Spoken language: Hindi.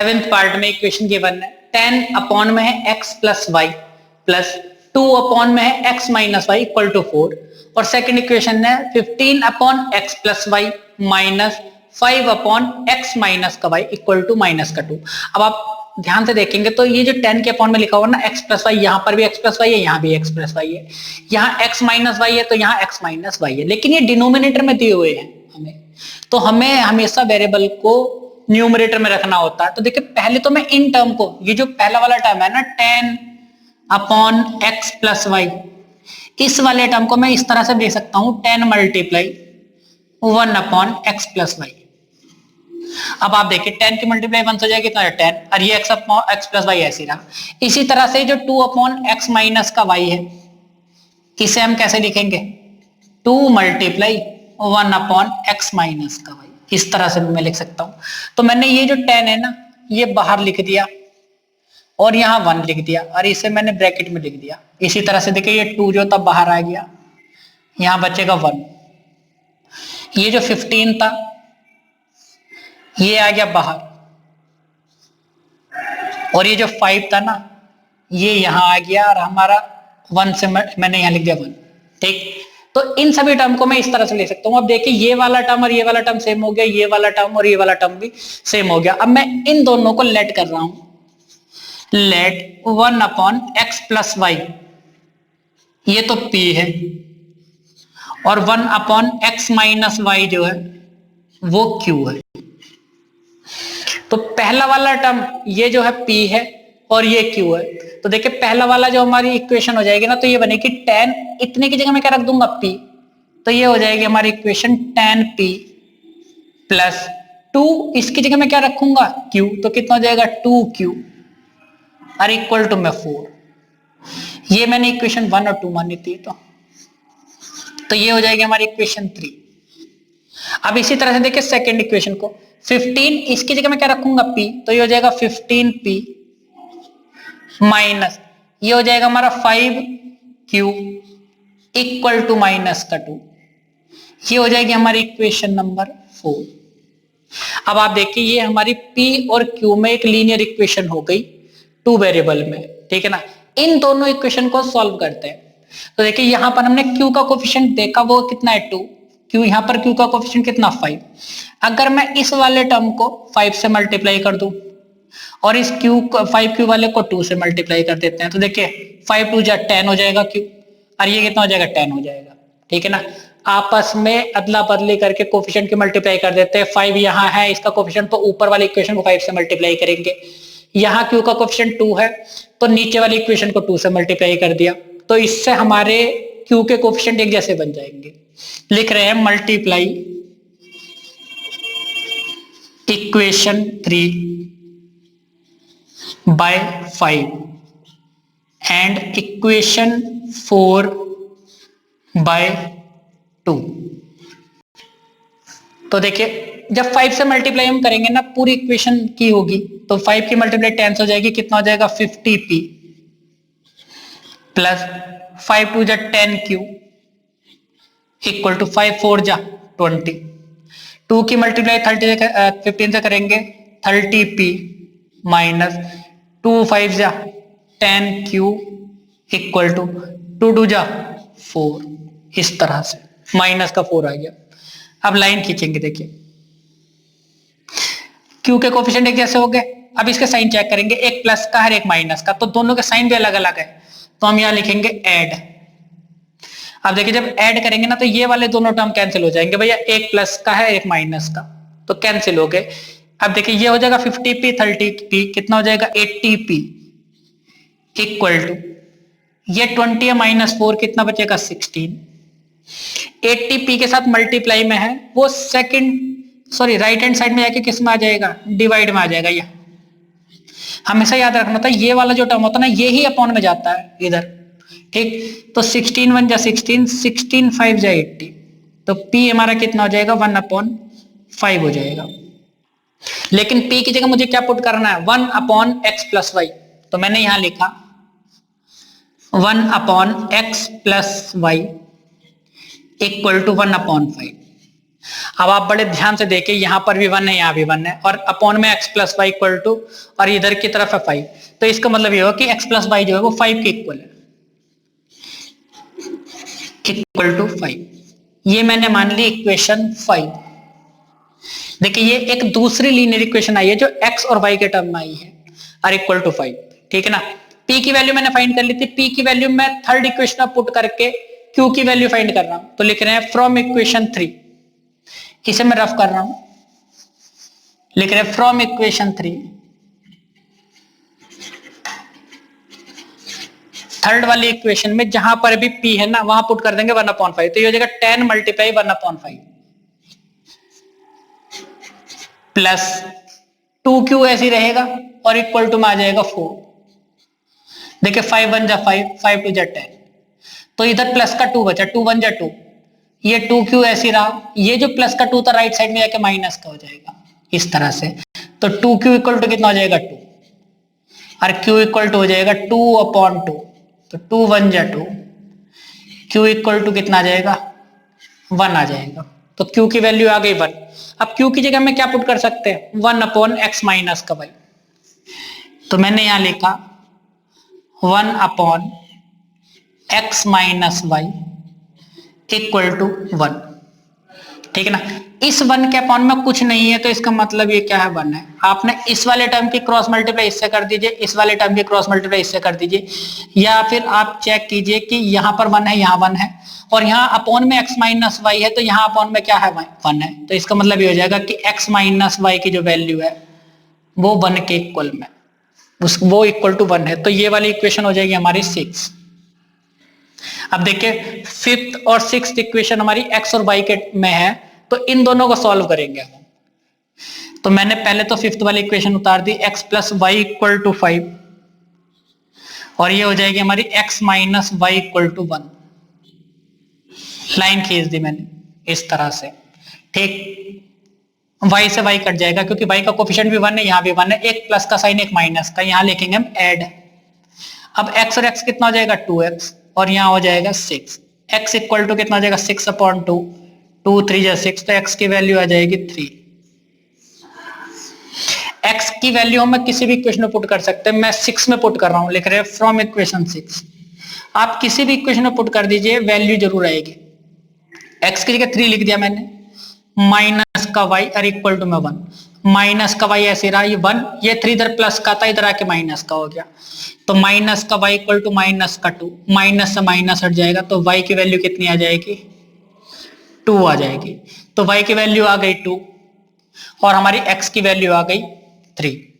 सेवेंथ पार्ट में इक्वेशन गिवन है 10 अपॉन में है x plus y plus 2 upon में है x minus y equal to 4 और सेकंड इक्वेशन है 15 upon x plus y minus 5 upon x minus का y इक्वल टू माइनस का 2। अब आप ध्यान से देखेंगे तो ये जो 10 के अपॉन में लिखा हुआ ना x प्लस वाई, यहाँ पर भी x प्लस वाई है, यहाँ भी x प्लस वाई है, यहाँ x माइनस वाई है तो यहाँ x माइनस वाई है, लेकिन ये डिनोमिनेटर में दिए हुए हैं हमें, तो हमें हमेशा वेरिएबल को न्यूमरेटर में रखना होता है। तो देखिए पहले तो मैं इन टर्म को, ये जो पहला वाला टर्म है ना 10 अपॉन x प्लस वाई, इस वाले टर्म को मैं इस तरह से देख सकता हूं 10 multiply 1 upon x plus y. अब आप देखिए 10 की मल्टीप्लाई 1 से जाएगी कितना 10 और ये x प्लस वाई ऐसे रहा। इसी तरह से जो 2 अपॉन x माइनस का y है, इसे हम कैसे लिखेंगे 2 मल्टीप्लाई 1 अपॉन x माइनस का y, इस तरह से मैं लिख सकता हूं। तो मैंने ये जो 10 है ना ये बाहर लिख दिया और यहाँ 1 लिख दिया और इसे मैंने ब्रैकेट में लिख दिया। इसी तरह से देखिए ये 2 जो था बाहर आ गया, यहाँ बचेगा 1। ये जो 15 था ये आ गया बाहर और ये जो 5 था ना ये यहाँ आ गया और हमारा 1 से मैंने यहाँ लिख दिया 1। ठीक, तो इन सभी टर्म को मैं इस तरह से ले सकता हूं। अब देखिए ये वाला टर्म और ये वाला टर्म सेम हो गया, ये वाला टर्म और ये वाला टर्म भी सेम हो गया। अब मैं इन दोनों को लेट कर रहा हूं, let 1 upon x plus y, ये तो p है, और 1 अपॉन x माइनस वाई जो है वो q है। तो पहला वाला टर्म ये जो है p है और ये q है। तो देखिए पहला वाला जो हमारी इक्वेशन हो जाएगी ना तो ये बनेगी 10, इतने की जगह मैं क्या रख दूंगा p, तो ये हो जाएगी हमारी इक्वेशन 10p प्लस 2, इसकी जगह मैं क्या रखूंगा q, तो कितना हो जाएगा 2q और इक्वल टू में 4। ये मैंने इक्वेशन 1 और 2 मानी थी, तो ये हो जाएगी हमारी इक्वेशन 3। अब इसी तरह से देखिए सेकेंड इक्वेशन को 15, इसकी जगह मैं क्या रखूंगा p, तो ये हो जाएगा 15p माइनस ये हो जाएगा हमारा 5q इक्वल टू माइनस का 2। ये हो जाएगी हमारी इक्वेशन नंबर 4। अब आप देखिए ये हमारी p और q में एक लीनियर इक्वेशन हो गई 2 वेरिएबल में, ठीक है ना। इन दोनों इक्वेशन को सॉल्व करते हैं। तो देखिए यहां पर हमने q का कोफिशिएंट देखा वो कितना है 2, q यहां पर q का कोफिशिएंट कितना 5। अगर मैं इस वाले टर्म को 5 से मल्टीप्लाई कर दूं और इस q 5q वाले को 2 से मल्टीप्लाई कर देते हैं, तो देखिए 5 2 जा 10 हो जाएगा q और ये कितना हो जाएगा 10 हो जाएगा, ठीक है ना। आपस में अदला बदली करके कोफिशिएंट की मल्टीप्लाई कर देते हैं। 5 यहाँ है, इसका कोफिशिएंट तो ऊपर वाली इक्वेशन को 5 से मल्टीप्लाई करेंगे। यहाँ q का कोफिशिएंट 2 है तो नीचे वाली इक्वेशन को 2 से मल्टीप्लाई कर दिया, तो इससे हमारे q के कोफिशिएंट एक जैसे बन जाएंगे। लिख रहे हैं multiply equation 3 by 5 and equation 4 by 2। तो देखिए जब 5 से मल्टीप्लाई हम करेंगे ना पूरी इक्वेशन की होगी, तो 5 की मल्टीप्लाई 10 हो जाएगी, कितना हो जाएगा 50p प्लस 5 2 जा 10q इक्वल टू 5 4 जा 20। 2 की मल्टीप्लाई 15 से करेंगे 30p माइनस 2 5 जा 10q इक्वल टू 2 2 जा 4, इस तरह से माइनस का 4 आ गया। अब लाइन खींचेंगे, देखिए q के कोफिशिएंट एक जैसे हो गए। अब इसके साइन चेक करेंगे, एक प्लस का है एक माइनस का, तो दोनों के साइन भी अलग अलग है, तो हम यहां लिखेंगे ऐड। अब देखिए जब ऐड करेंगे ना तो ये वाले दोनों टर्म कैंसिल हो जाएंगे भैया, एक प्लस का है एक माइनस का, तो कैंसिल हो गए। अब देखिए ये हो जाएगा 50p 30p, कितना हो जाएगा 80p इक्वल टू ये 20 है माइनस 4, कितना बचेगा 16। 80p के साथ मल्टीप्लाई में है वो राइट हैंड साइड में जाके किस में आ जाएगा डिवाइड में आ जाएगा। ये हमेशा याद रखना था, ये वाला जो टर्म होता है ना ये ही अपॉन में जाता है इधर, ठीक। तो 16 1 जा 16, 16 5 जा 80, तो p हमारा कितना हो जाएगा 1/5 हो जाएगा। लेकिन p की जगह मुझे क्या पुट करना है 1 अपॉन x प्लस वाई, तो मैंने यहां लिखा 1 upon x plus y equal to 1/5। अब आप बड़े ध्यान से देखिए, यहां पर भी 1 है, यहां भी 1 है, और अपॉन में x plus y equal to, और इधर की तरफ है 5, तो इसका मतलब ये होगा कि x प्लस वाई जो है वो 5 के इक्वल है, इक्वल टू 5। ये मैंने मान ली इक्वेशन 5। देखिए ये एक दूसरी लीनियर इक्वेशन आई है जो x और y के टर्म में आई है, आर इक्वल टू 5, ठीक है ना। p की वैल्यू मैंने फाइंड कर ली थी, p की वैल्यू मैं थर्ड इक्वेशन में पुट करके q की वैल्यू फाइंड कर रहा हूं, तो लिख रहे हैं फ्रॉम इक्वेशन 3, इसे मैं रफ कर रहा हूं, लिख रहे हैं फ्रॉम इक्वेशन 3, थर्ड वाली इक्वेशन में जहां पर भी p है ना वहां पुट कर देंगे 1/5, तो ये हो जाएगा 10 मल्टीप्लाई 1/5 प्लस 2q ऐसे रहेगा और इक्वल टू में आ जाएगा 4। देखिए 5 1 जा 5, 5 2 जा 10, तो इधर प्लस का 2 बचा, 2 1 जा 2, ये 2q ऐसे रहा, ये जो प्लस का 2 था राइट साइड में जाके माइनस का हो जाएगा इस तरह से, तो 2q इक्वल टू कितना हो जाएगा 2, और q इक्वल टू हो जाएगा 2/2, तो 2 1 जा 2, q इक्वल टू कितना आ जाएगा 1 आ जाएगा, तो q की वैल्यू आ गई 1। अब q की जगह में क्या पुट कर सकते हैं, 1/x माइनस का y, तो मैंने यहां लिखा 1/x minus y equal to 1, ठीक है ना। इस 1 के अपॉन में कुछ नहीं है, तो इसका मतलब ये क्या है 1 है। आपने इस वाले टर्म की क्रॉस मल्टीप्लाई इससे कर दीजिए, इस वाले टर्म की क्रॉस मल्टीप्लाई इससे कर दीजिए, या फिर आप चेक कीजिए कि यहाँ पर 1 है, यहाँ 1 है, और यहाँ अपॉन में x माइनस वाई है, तो यहाँ अपॉन में क्या है 1 है, तो इसका मतलब ये हो जाएगा कि x माइनस वाई की जो वैल्यू है वो 1 के इक्वल में, वो इक्वल टू 1 है, तो ये वाली इक्वेशन हो जाएगी हमारी 6। अब देखिए फिफ्थ और सिक्स्थ इक्वेशन हमारी x और y के में है, तो इन दोनों को सॉल्व करेंगे हम। तो मैंने पहले तो फिफ्थ वाली इक्वेशन उतार दी, x plus y equal to 5, और ये हो जाएगी हमारी x minus y equal to 1, line खींच दी मैंने इस तरह से, ठीक। y से y कट जाएगा क्योंकि y का कोफिशिएंट भी 1 है, यहाँ भी 1 है, एक प्लस का साइन एक माइनस का, यहाँ लिखेंगे हम ऐड। अब x और x कितना हो जाएगा 2x, और यहाँ हो जाएगा 6, x इक्वल टू कितना हो जाएगा 6/2, 2 3 जा 6, तो x की वैल्यू आ जाएगी 3। x की वैल्यू हम किसी भी इक्वेशन में पुट कर सकते हैं, मैं 6 में पुट कर रहा हूं, लिख रहे हैं फ्रॉम इक्वेशन 6। आप किसी भी इक्वेशन में पुट कर दीजिए, वैल्यू जरूर आएगी। x की जगह 3 लिख दिया मैंने, माइनस का y और इक्वल टू में 1, माइनस का y ऐसे रहा, ये 1, ये 3 इधर प्लस का था, इधर आके माइनस का हो गया, तो माइनस का y इक्वल टू माइनस का 2, माइनस से माइनस हट जाएगा, तो y की वैल्यू कितनी आ जाएगी 2 आ जाएगी, तो y की वैल्यू आ गई 2, और हमारी x की वैल्यू आ गई 3।